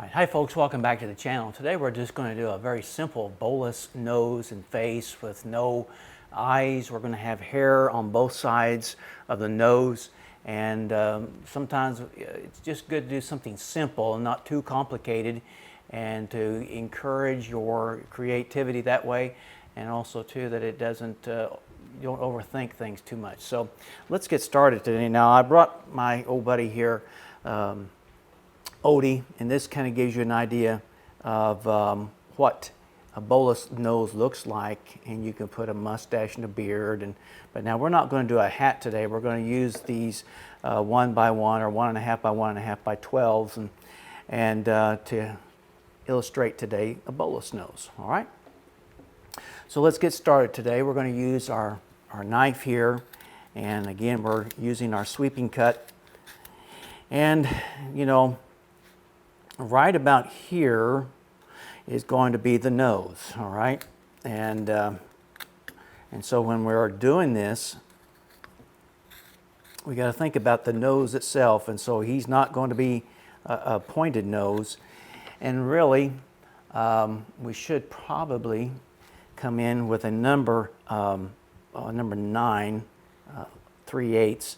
Alright, hi folks, welcome back to the channel. Today we're just going to do a very simple bolus nose and face with no eyes. We're going to have hair on both sides of the nose, and sometimes it's just good to do something simple and not too complicated, and to encourage your creativity that way, and also too that it doesn't you don't overthink things too much. So let's get started today. Now I brought my old buddy here, Odie, and this kind of gives you an idea of what a bolus nose looks like, and you can put a mustache and a beard. But now we're not going to do a hat today. We're going to use these 1 by 1 or 1.5 by 1.5 by 12s and to illustrate today a bolus nose. All right. So let's get started today. We're going to use our knife here, and again we're using our sweeping cut, and you know, right about here is going to be the nose, all right? And so when we're doing this, we got to think about the nose itself, and so he's not going to be a pointed nose. And really, we should probably come in with a number 9, 3/8,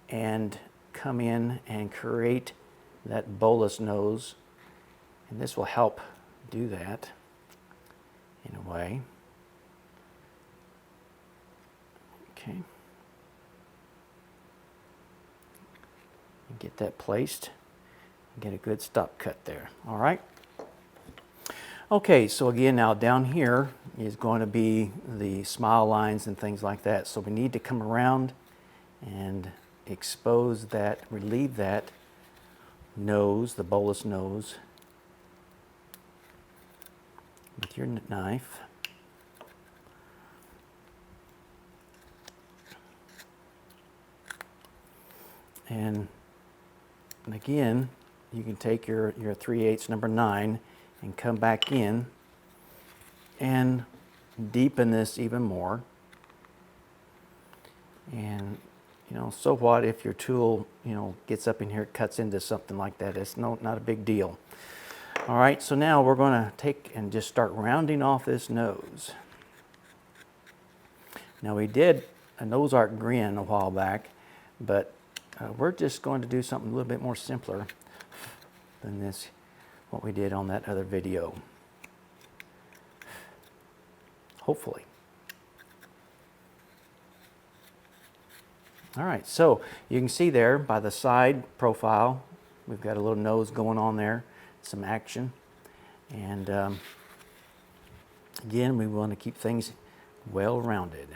and come in and create that bolus nose, and this will help do that in a way. Okay, and get that placed and get a good stop cut there. All right. Okay, so again, now down here is going to be the smile lines and things like that, so we need to come around and expose that, relieve that nose, the bolus nose, with your knife. And again, you can take your 3/8 number 9 and come back in and deepen this even more. And you know, so what if your tool, you know, gets up in here, cuts into something like that? It's not a big deal. All right, so now we're going to take and just start rounding off this nose. Now we did a nose arc grin a while back, but we're just going to do something a little bit more simpler than this, what we did on that other video. Hopefully. All right, so you can see there by the side profile, we've got a little nose going on there, some action. And again, we want to keep things well rounded.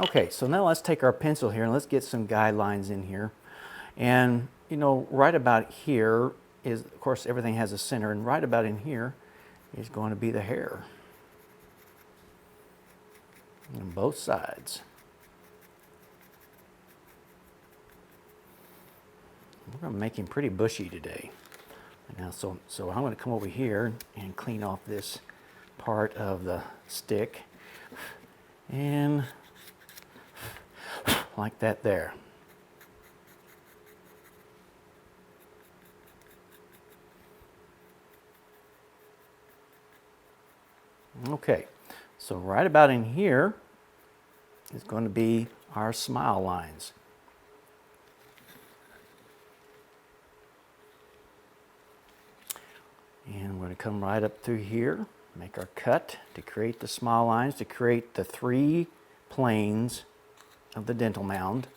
Okay, so now let's take our pencil here and let's get some guidelines in here. And you know, right about here is, of course, everything has a center, and right about in here is going to be the hair on both sides. We're going to make him pretty bushy today. Now, so I'm going to come over here and clean off this part of the stick, and like that there. Okay, so right about in here is going to be our smile lines. And we're going to come right up through here, make our cut to create the smile lines, to create the 3 planes of the dental mound.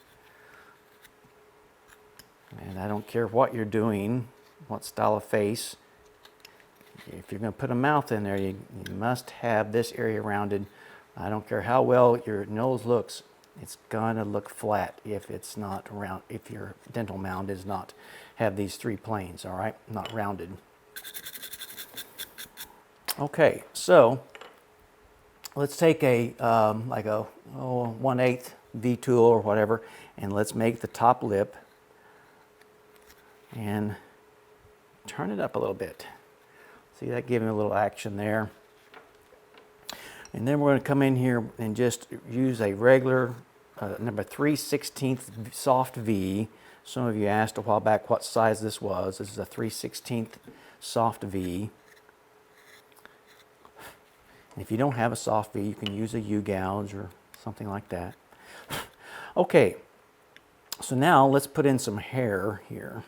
And I don't care what you're doing, what style of face. If you're going to put a mouth in there, you must have this area rounded. I don't care how well your nose looks, it's going to look flat if it's not round, if your dental mound does not have these 3 planes, all right, not rounded. Okay, so let's take a like a 1/8 V tool or whatever, and let's make the top lip and turn it up a little bit. See, that gave me a little action there. And then we're going to come in here and just use a regular number 3/16 soft V. Some of you asked a while back what size this was. This is a 3/16 soft V. And if you don't have a soft V, you can use a U-gouge or something like that. Okay, so now let's put in some hair here.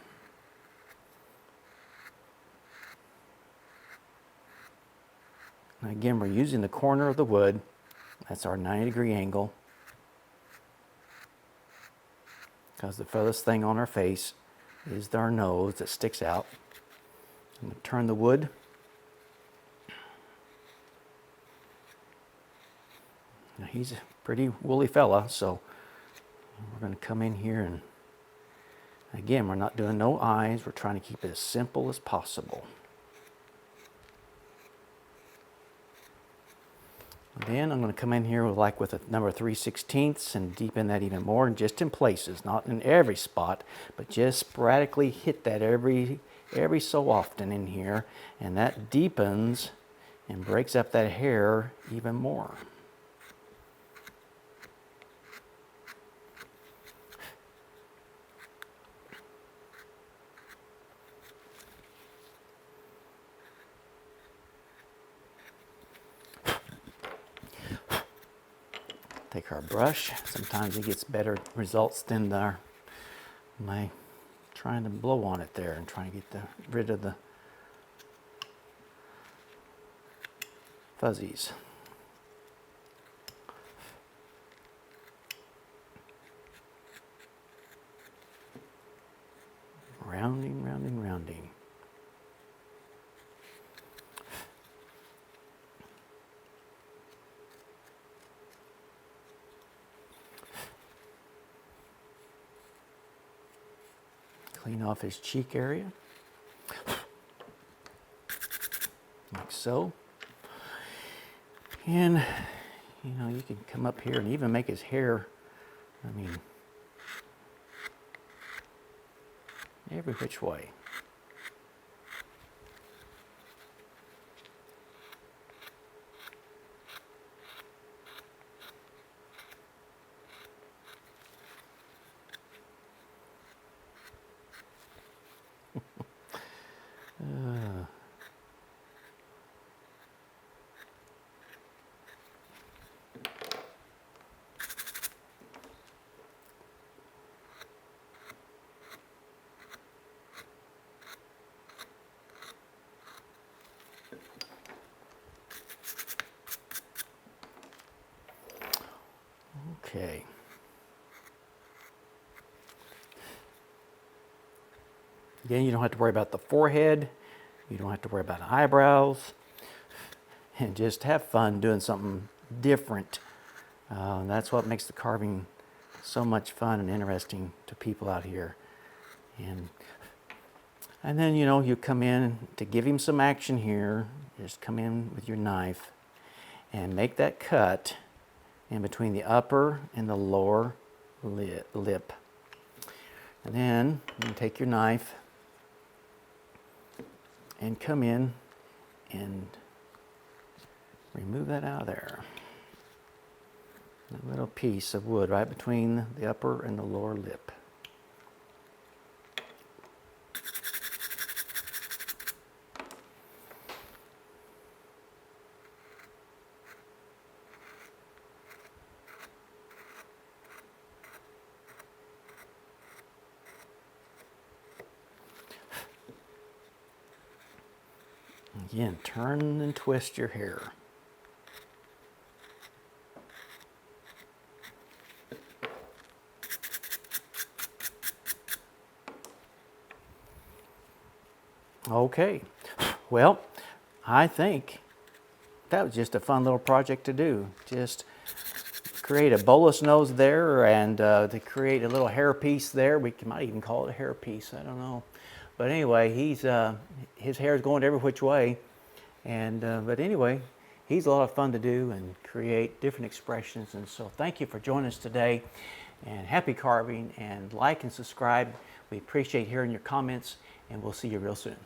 And again, we're using the corner of the wood. That's our 90-degree angle. Because the furthest thing on our face is our nose that sticks out. I'm going to turn the wood. Now he's a pretty woolly fella, so we're going to come in here and again, we're not doing no eyes. We're trying to keep it as simple as possible. Then I'm going to come in here with a number 3/16 and deepen that even more, and just in places, not in every spot, but just sporadically hit that every so often in here, and that deepens and breaks up that hair even more. Take our brush. Sometimes it gets better results than my trying to blow on it there and trying to get rid of the fuzzies. Rounding, rounding, rounding. Clean off his cheek area, like so. And, you know, you can come up here and even make his hair, I mean, every which way. Okay. Again, you don't have to worry about the forehead. You don't have to worry about eyebrows. And just have fun doing something different. That's what makes the carving so much fun and interesting to people out here. And then, you know, you come in to give him some action here. Just come in with your knife and make that cut in between the upper and the lower lip. And then you take your knife and come in and remove that out of there. A little piece of wood right between the upper and the lower lip. Again, turn and twist your hair. Okay, well, I think that was just a fun little project to do. Just create a bolus nose there and to create a little hair piece there. We might even call it a hair piece, I don't know. But anyway, his hair is going every which way. And but anyway, he's a lot of fun to do and create different expressions. And so thank you for joining us today, and happy carving, and like and subscribe. We appreciate hearing your comments, and we'll see you real soon.